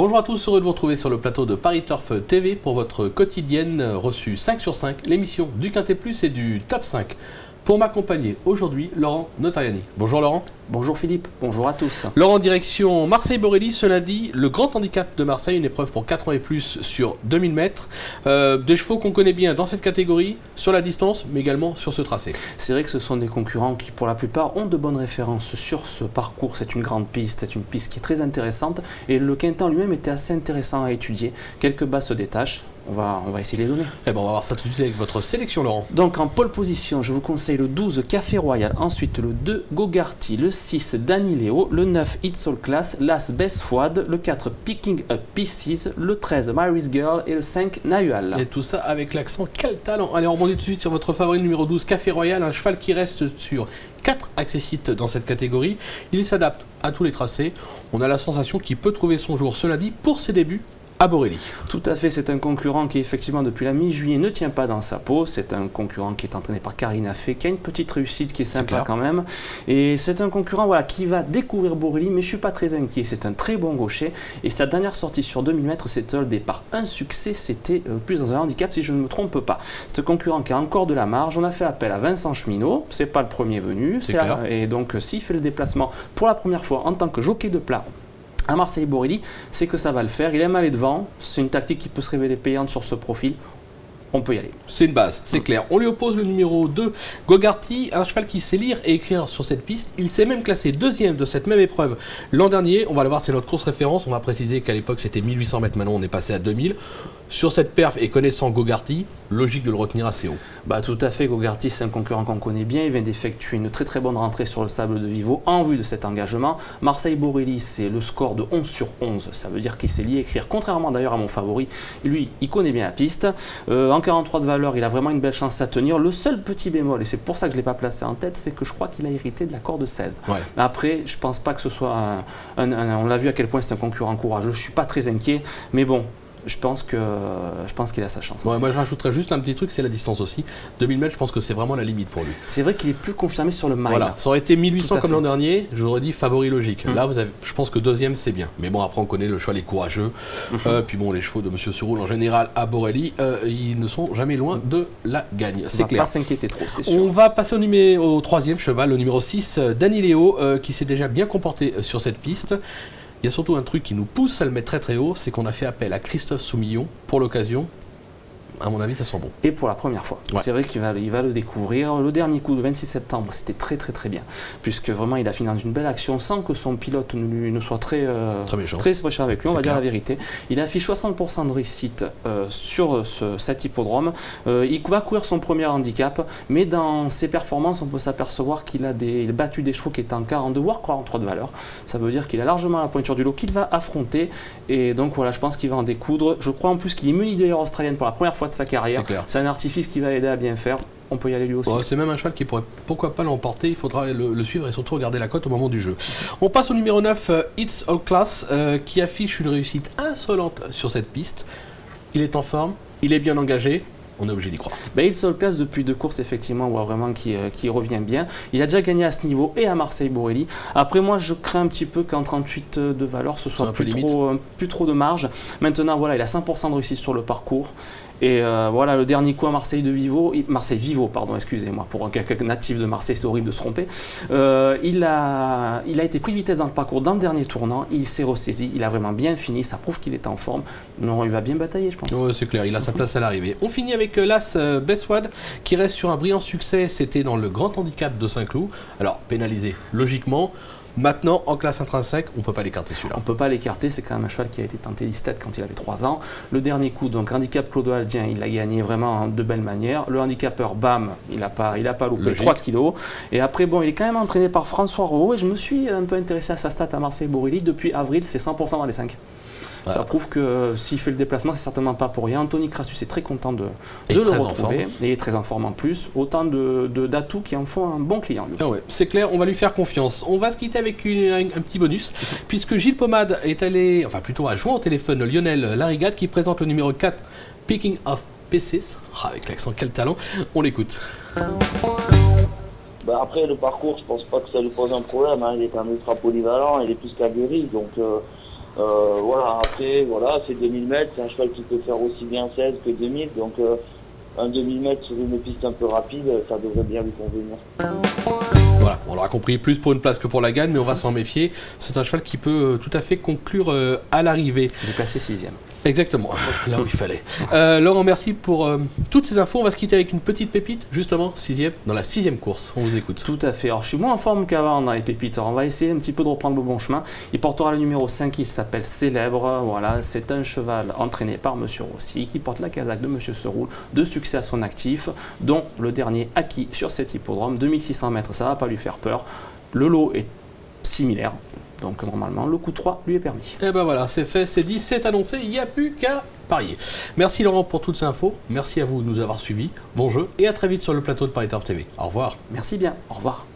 Bonjour à tous, heureux de vous retrouver sur le plateau de Paris Turf TV pour votre quotidienne reçue 5 sur 5, l'émission du Quintet Plus et du Top 5. Pour m'accompagner aujourd'hui, Laurent Notariani. Bonjour Laurent. Bonjour Philippe, bonjour à tous. Laurent, direction Marseille-Borély, ce lundi, le grand handicap de Marseille, une épreuve pour 4 ans et plus sur 2000 mètres. Des chevaux qu'on connaît bien dans cette catégorie, sur la distance, mais également sur ce tracé. C'est vrai que ce sont des concurrents qui, pour la plupart, ont de bonnes références sur ce parcours. C'est une grande piste, c'est une piste qui est très intéressante. Et le quintet en lui-même était assez intéressant à étudier. Quelques bas se détachent. On va essayer de les donner. Eh ben, on va voir ça tout de suite avec votre sélection, Laurent. Donc en pole position, je vous conseille le 12 Café Royal, ensuite le 2 Gogarty, le 6 Danny Léo, le 9 It's All Class, l'As Best Fouad, le 4 Picking Up Pieces, le 13 Mary's Girl et le 5 Nahual. Et tout ça avec l'accent quel talent. Allez, on rebondit tout de suite sur votre favori numéro 12 Café Royal, un cheval qui reste sur 4 accessites dans cette catégorie. Il s'adapte à tous les tracés. On a la sensation qu'il peut trouver son jour ce lundi pour ses débuts à Borély. Tout à fait, c'est un concurrent qui effectivement depuis la mi-juillet ne tient pas dans sa peau. C'est un concurrent qui est entraîné par Karina Fay, qui a une petite réussite qui est sympa quand même. Et c'est un concurrent voilà, qui va découvrir Borély, mais je ne suis pas très inquiet. C'est un très bon gaucher. Et sa dernière sortie sur 2000 mètres s'est soldée par un succès. C'était plus dans un handicap si je ne me trompe pas. C'est un concurrent qui a encore de la marge. On a fait appel à Vincent Cheminot. C'est pas le premier venu. Et donc s'il fait le déplacement pour la première fois en tant que jockey de plat à Marseille-Borély, c'est que ça va le faire. Il aime aller devant. C'est une tactique qui peut se révéler payante sur ce profil. On peut y aller. C'est une base, c'est clair. On lui oppose le numéro 2, Gogarty, un cheval qui sait lire et écrire sur cette piste. Il s'est même classé deuxième de cette même épreuve l'an dernier. On va le voir, c'est notre course référence. On va préciser qu'à l'époque c'était 1800 mètres, maintenant on est passé à 2000. Sur cette perf et connaissant Gogarty, logique de le retenir assez haut. Bah, tout à fait, Gogarty c'est un concurrent qu'on connaît bien. Il vient d'effectuer une très bonne rentrée sur le sable de Vivo en vue de cet engagement. Marseille-Borély, c'est le score de 11 sur 11. Ça veut dire qu'il sait lire et écrire, contrairement d'ailleurs à mon favori. Lui, il connaît bien la piste. En 43 de valeur, il a vraiment une belle chance à tenir. Le seul petit bémol, et c'est pour ça que je ne l'ai pas placé en tête, c'est que je crois qu'il a hérité de la corde 16. Ouais. Après, je ne pense pas que ce soit on l'a vu à quel point c'est un concurrent courageux. Je ne suis pas très inquiet, mais bon. Je pense qu'il a sa chance. Ouais, moi je rajouterais juste un petit truc, c'est la distance aussi. 2000 mètres, je pense que c'est vraiment la limite pour lui. C'est vrai qu'il est plus confirmé sur le mile. Voilà, ça aurait été 1800 comme l'an dernier, j'aurais dit favori logique. Là, je pense que deuxième c'est bien. Mais bon, après on connaît le cheval est courageux. Puis bon, les chevaux de Monsieur Suroul en général à Borély, ils ne sont jamais loin de la gagne. C'est clair. On va pas s'inquiéter trop, c'est sûr. On va passer au troisième cheval, au numéro 6, Danny Léo, qui s'est déjà bien comporté sur cette piste. Il y a surtout un truc qui nous pousse à le mettre très haut, c'est qu'on a fait appel à Christophe Soumillon pour l'occasion. À mon avis, ça sent bon. Et pour la première fois. Ouais. C'est vrai qu'il va le découvrir. Le dernier coup, le 26 septembre, c'était très bien. Puisque vraiment, il a fini dans une belle action sans que son pilote ne soit très méchant avec lui, on va dire la vérité. Il affiche 60% de réussite sur cet hippodrome. Il va courir son premier handicap, mais dans ses performances, on peut s'apercevoir qu'il a battu des chevaux qui étaient en 42, voire 43 de valeur. Ça veut dire qu'il a largement la pointure du lot qu'il va affronter. Et donc voilà, je pense qu'il va en découdre. Je crois en plus qu'il est muni d'ailleurs australienne pour la première fois de sa carrière. C'est un artifice qui va l'aider à bien faire. On peut y aller lui aussi. C'est même un cheval qui pourrait pourquoi pas l'emporter. Il faudra le suivre et surtout regarder la cote au moment du jeu. On passe au numéro 9, It's All Class, qui affiche une réussite insolente sur cette piste. Il est en forme, il est bien engagé. On est obligé d'y croire. Il se place depuis 2 courses, effectivement, où vraiment qui revient bien. Il a déjà gagné à ce niveau et à Marseille-Borély. Après, moi, je crains un petit peu qu'en 38 de valeur, ce soit plus trop de marge. Maintenant, voilà, il a 100% de réussite sur le parcours. Et voilà, le dernier coup à Marseille-Vivo, pardon, excusez-moi, pour quelques natifs de Marseille, c'est horrible de se tromper. Il a été pris de vitesse dans le parcours dans le dernier tournant, il s'est ressaisi, il a vraiment bien fini, ça prouve qu'il est en forme. Non, il va bien batailler, je pense. Ouais, c'est clair, il a sa place à l'arrivée. On finit avec l'As Best Fouad, qui reste sur un brillant succès, c'était dans le grand handicap de Saint-Cloud. Alors, pénalisé, logiquement. Maintenant, en classe intrinsèque, on ne peut pas l'écarter celui-là. On ne peut pas l'écarter, c'est quand même un cheval qui a été tenté listed quand il avait 3 ans. Le dernier coup, donc handicap clodoaldien, il a gagné vraiment de belle manière. Le handicapeur, bam, il n'a pas loupé 3 kilos. Et après, bon, il est quand même entraîné par François Rowe et je me suis un peu intéressé à sa stat à Marseille-Borély. Depuis avril, c'est 100% dans les 5. Ça prouve que s'il fait le déplacement, c'est certainement pas pour rien. Anthony Crassus est très content de le retrouver. Et il est très en forme en plus. Autant d'atouts qui en font un bon client. Lui aussi. Ouais, c'est clair, on va lui faire confiance. On va se quitter avec un petit bonus, puisque Gilles Pommade est allé, enfin plutôt a joint au téléphone Lionel Larigade qui présente le numéro 4, Picking Up Pieces. Avec l'accent, quel talent. On l'écoute. Après, le parcours, je pense pas que ça lui pose un problème. Il est quand même ultra polyvalent, il est plus qu'aguerri. Donc Voilà, après, voilà, c'est 2000 mètres, c'est un cheval qui peut faire aussi bien 16 que 2000, donc un 2000 mètres sur une piste un peu rapide, ça devrait bien lui convenir. Voilà, on l'aura compris, plus pour une place que pour la gagne, mais on va s'en méfier. C'est un cheval qui peut tout à fait conclure à l'arrivée. J'ai placé 6e. Exactement, là où il fallait. Laurent, merci pour toutes ces infos. On va se quitter avec une petite pépite, justement, 6e, dans la 6e course. On vous écoute. Tout à fait. Alors, je suis moins en forme qu'avant dans les pépites. Alors, on va essayer un petit peu de reprendre le bon chemin. Il portera le numéro 5, il s'appelle Célèbre. Voilà, c'est un cheval entraîné par Monsieur Rossi qui porte la casaque de Monsieur Seroul. De succès à son actif, dont le dernier acquis sur cet hippodrome. 2600 mètres, ça ne va pas lui faire peur. Le lot est similaire. Donc normalement, le coup 3 lui est permis. Et ben voilà, c'est fait, c'est dit, c'est annoncé, il n'y a plus qu'à parier. Merci Laurent pour toutes ces infos, merci à vous de nous avoir suivis, bon jeu et à très vite sur le plateau de Paris Turf TV. Au revoir. Merci bien, au revoir.